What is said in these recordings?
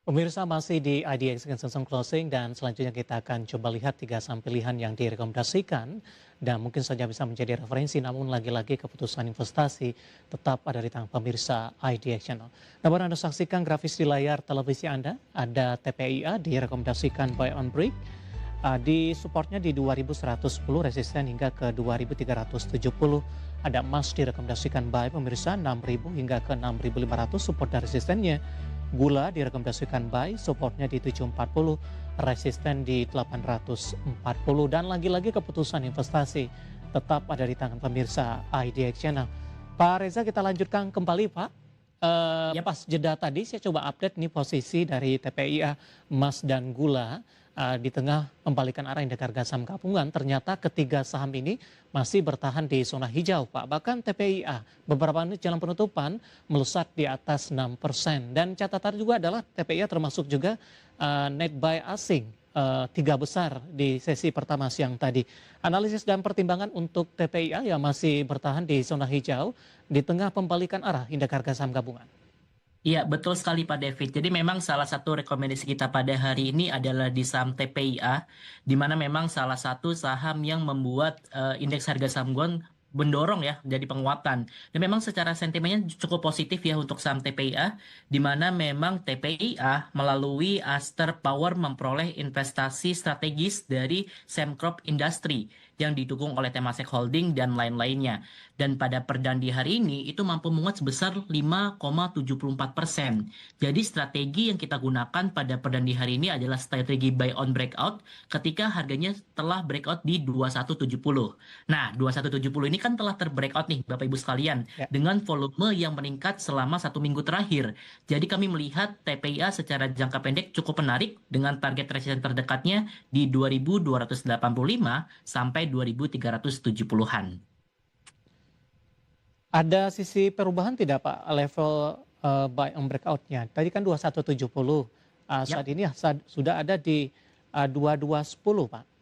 Pemirsa masih di IDX Consensus Closing dan selanjutnya kita akan coba lihat 3 saham pilihan yang direkomendasikan dan mungkin saja bisa menjadi referensi namun lagi-lagi keputusan investasi tetap ada di tangan pemirsa IDX Channel. Dapat Anda saksikan grafis di layar televisi Anda, ada TPIA direkomendasikan buy on break, di supportnya di 2110 resisten hingga ke 2370. Ada emas direkomendasikan buy pemirsa 6000 hingga ke 6500 support dan resistennya. Gula direkomendasikan buy, supportnya di 740, resisten di 840, dan lagi-lagi keputusan investasi tetap ada di tangan pemirsa IDX Channel. Pak Reza, kita lanjutkan kembali Pak. Yap. Pas jeda tadi saya coba update nih posisi dari TPIA, emas dan gula. Di tengah pembalikan arah indeks harga saham gabungan, ternyata ketiga saham ini masih bertahan di zona hijau Pak. Bahkan TPIA beberapa menit jelang penutupan melesat di atas 6%. Dan catatan juga adalah TPIA termasuk juga net buy asing, 3 besar di sesi pertama siang tadi. Analisis dan pertimbangan untuk TPIA yang masih bertahan di zona hijau di tengah pembalikan arah indeks harga saham gabungan. Iya, betul sekali Pak David. Jadi memang salah satu rekomendasi kita pada hari ini adalah di saham TPIA, di mana memang salah satu saham yang membuat indeks harga saham gabungan mendorong ya jadi penguatan. Dan memang secara sentimennya cukup positif ya untuk saham TPIA, di mana memang TPIA melalui Aster Power memperoleh investasi strategis dari Sembcorp Industry yang didukung oleh Temasek Holding dan lain-lainnya. Dan pada perdana di hari ini itu mampu menguat sebesar 5,74%. Jadi strategi yang kita gunakan pada perdana di hari ini adalah strategi buy on breakout ketika harganya telah breakout di 2170. Nah, 2170 ini kan telah terbreakout nih Bapak Ibu sekalian Ya. dengan volume yang meningkat selama 1 minggu terakhir. Jadi kami melihat TPIA secara jangka pendek cukup menarik dengan target resisten terdekatnya di 2285 sampai 2370-an. Ada sisi perubahan tidak Pak level buy on breakout-nya? Tadi kan 2170, saat Yap. ini sudah ada di 2210 Pak.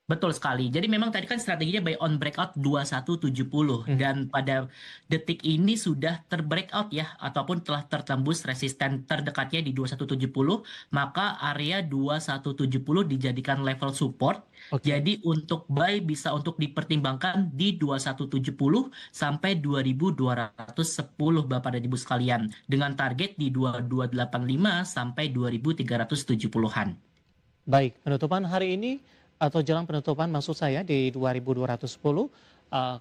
Betul sekali. Jadi memang tadi kan strateginya buy on breakout 2170 dan pada detik ini sudah terbreakout ya ataupun telah tertembus resisten terdekatnya di 2170, maka area 2170 dijadikan level support. Oke. Jadi untuk buy bisa untuk dipertimbangkan di 2170 sampai 2210 Bapak dan Ibu sekalian dengan target di 2285 sampai 2370-an. Baik, penutupan hari ini atau jelang penutupan maksud saya di 2210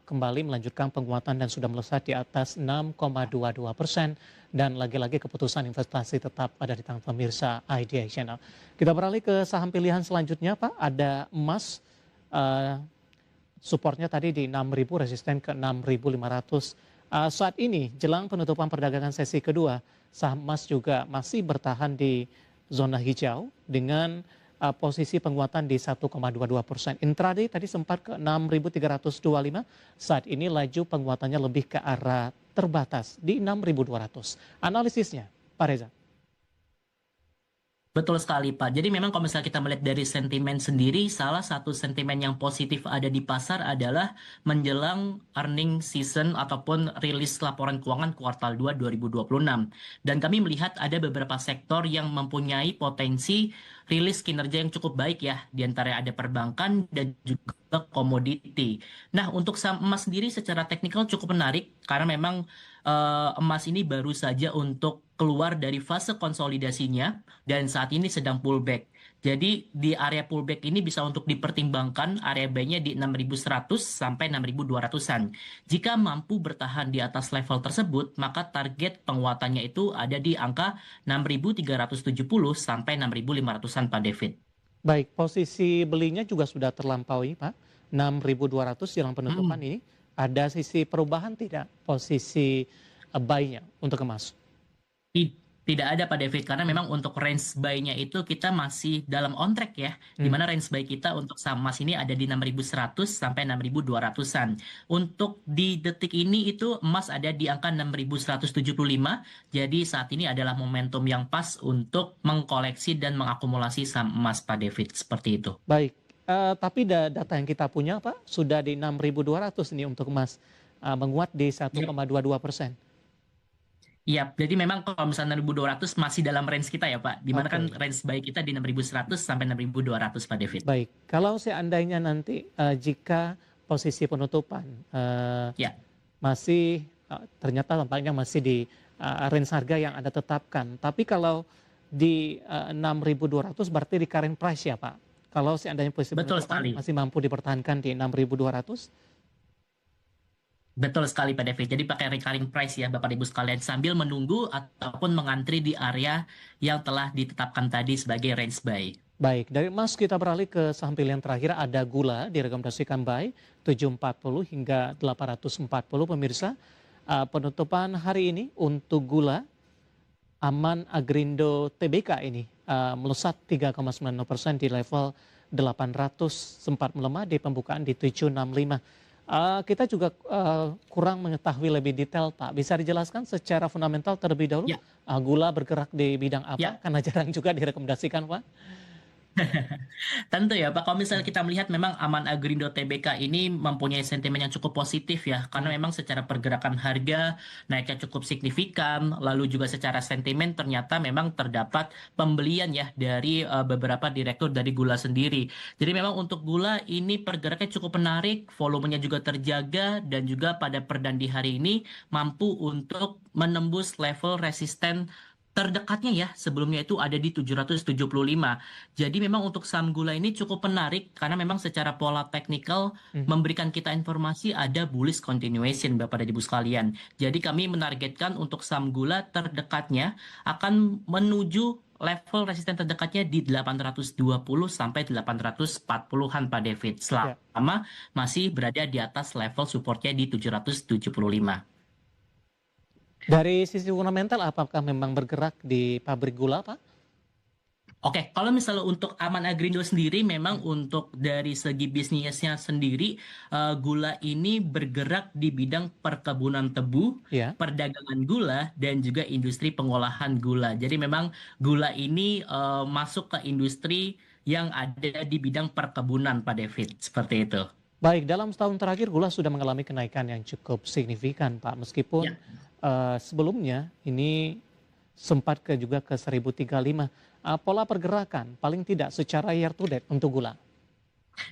kembali melanjutkan penguatan dan sudah melesat di atas 6,22%, dan lagi-lagi keputusan investasi tetap ada di tangan pemirsa IDX Channel. Kita beralih ke saham pilihan selanjutnya Pak, ada emas, supportnya tadi di 6.000, resisten ke 6.500. Saat ini jelang penutupan perdagangan sesi kedua, saham emas juga masih bertahan di zona hijau dengan posisi penguatan di 1,22%. Intraday tadi sempat ke 6.325, saat ini laju penguatannya lebih ke arah terbatas di 6.200. Analisisnya, Pak Reza. Betul sekali Pak. Jadi memang kalau misalnya kita melihat dari sentimen sendiri, salah satu sentimen yang positif ada di pasar adalah menjelang earning season ataupun rilis laporan keuangan kuartal 2 2026. Dan kami melihat ada beberapa sektor yang mempunyai potensi rilis kinerja yang cukup baik ya. Di antara ada perbankan dan juga komoditi. Nah, untuk saham emas sendiri secara teknikal cukup menarik karena memang emas ini baru saja untuk keluar dari fase konsolidasinya dan saat ini sedang pullback. Jadi di area pullback ini bisa untuk dipertimbangkan area buy-nya di 6.100 sampai 6.200-an. Jika mampu bertahan di atas level tersebut, maka target penguatannya itu ada di angka 6.370 sampai 6.500-an Pak David. Baik, posisi belinya juga sudah terlampaui Pak, 6.200 jelang penutupan Hmm. ini. Ada sisi perubahan tidak posisi buy-nya untuk emas? Tidak ada Pak David, karena memang untuk range buy-nya itu kita masih dalam on track ya. Di mana range buy kita untuk saham emas ini ada di 6.100 sampai 6.200-an. Untuk di detik ini itu emas ada di angka 6.175. Jadi saat ini adalah momentum yang pas untuk mengkoleksi dan mengakumulasi saham emas Pak David. Seperti itu. Baik, tapi data yang kita punya Pak, sudah di 6.200 ini untuk emas, menguat di 1,22%. Iya, jadi memang kalau misalnya 6.200 masih dalam range kita ya Pak, di mana kan Oke, range buy kita di 6.100 sampai 6.200 Pak David. baik. Kalau seandainya nanti jika posisi penutupan Ya, masih ternyata tampaknya masih di range harga yang Anda tetapkan. Tapi kalau di 6.200 berarti di current price ya Pak? Kalau seandainya posisi betul penutupan sekali. masih mampu dipertahankan di 6.200? Betul sekali Pak David. Jadi pakai recurring price ya Bapak Ibu sekalian sambil menunggu ataupun mengantri di area yang telah ditetapkan tadi sebagai range buy. Baik, dari emas kita beralih ke saham pilihan terakhir ada gula direkomendasikan buy 740 hingga 840 pemirsa. Penutupan hari ini untuk gula Aman Agrindo Tbk ini melesat 3,90% di level 800 sempat melemah di pembukaan di 765. Kita juga kurang mengetahui lebih detail Pak. Bisa dijelaskan secara fundamental terlebih dahulu Ya, gula bergerak di bidang apa? ya. Karena jarang juga direkomendasikan Pak. Tentu ya Pak, kalau misalnya kita melihat memang Aman Agrindo Tbk ini mempunyai sentimen yang cukup positif ya, karena Hmm. memang secara pergerakan harga naiknya cukup signifikan, lalu juga secara sentimen ternyata memang terdapat pembelian ya dari beberapa direktur dari gula sendiri. Jadi memang untuk gula ini pergerakannya cukup menarik, volumenya juga terjaga dan juga pada perdan di hari ini mampu untuk menembus level resisten terdekatnya ya sebelumnya itu ada di 775. Jadi memang untuk saham gula ini cukup menarik karena memang secara pola teknikal Mhm. memberikan kita informasi ada bullish continuation Bapak dan Ibu sekalian. Jadi kami menargetkan untuk saham gula terdekatnya akan menuju level resisten terdekatnya di 820 sampai 840-an Pak David. Ya. Selama masih berada di atas level supportnya di 775. Dari sisi fundamental apakah memang bergerak di pabrik gula, Pak? Oke, kalau misalnya untuk Aman Agrindo sendiri, memang Hmm. untuk dari segi bisnisnya sendiri, gula ini bergerak di bidang perkebunan tebu, Ya. perdagangan gula, dan juga industri pengolahan gula. Jadi memang gula ini masuk ke industri yang ada di bidang perkebunan, Pak David. Seperti itu. Baik, dalam setahun terakhir gula sudah mengalami kenaikan yang cukup signifikan, Pak. Meskipun Ya. sebelumnya ini sempat juga ke 1035. Pola pergerakan paling tidak secara year to date untuk gula.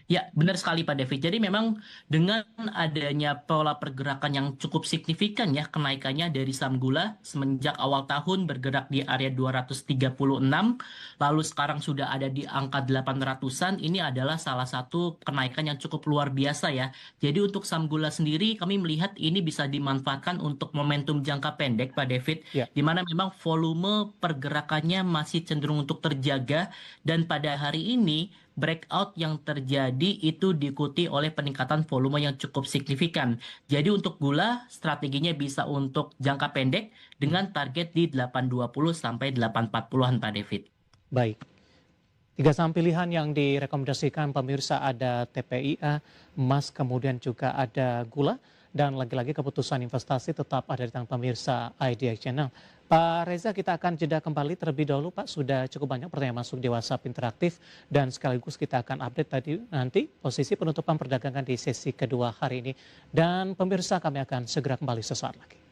Ya, benar sekali Pak David. Jadi memang dengan adanya pola pergerakan yang cukup signifikan ya kenaikannya dari saham gula semenjak awal tahun bergerak di area 236, lalu sekarang sudah ada di angka 800-an, ini adalah salah satu kenaikan yang cukup luar biasa ya. Jadi untuk saham gula sendiri kami melihat ini bisa dimanfaatkan untuk momentum jangka pendek Pak David, Ya. di mana memang volume pergerakannya masih cenderung untuk terjaga dan pada hari ini breakout yang terjadi itu diikuti oleh peningkatan volume yang cukup signifikan. Jadi untuk gula strateginya bisa untuk jangka pendek dengan target di 820 sampai 840-an Pak David. Baik. Tiga saham pilihan yang direkomendasikan pemirsa ada TPIA, emas, kemudian juga ada gula. Dan lagi-lagi keputusan investasi tetap ada di tangan pemirsa IDX Channel. Pak Reza, kita akan jeda kembali terlebih dahulu Pak. Sudah cukup banyak pertanyaan masuk di WhatsApp interaktif. Dan sekaligus kita akan update tadi nanti posisi penutupan perdagangan di sesi kedua hari ini. Dan pemirsa kami akan segera kembali sesaat lagi.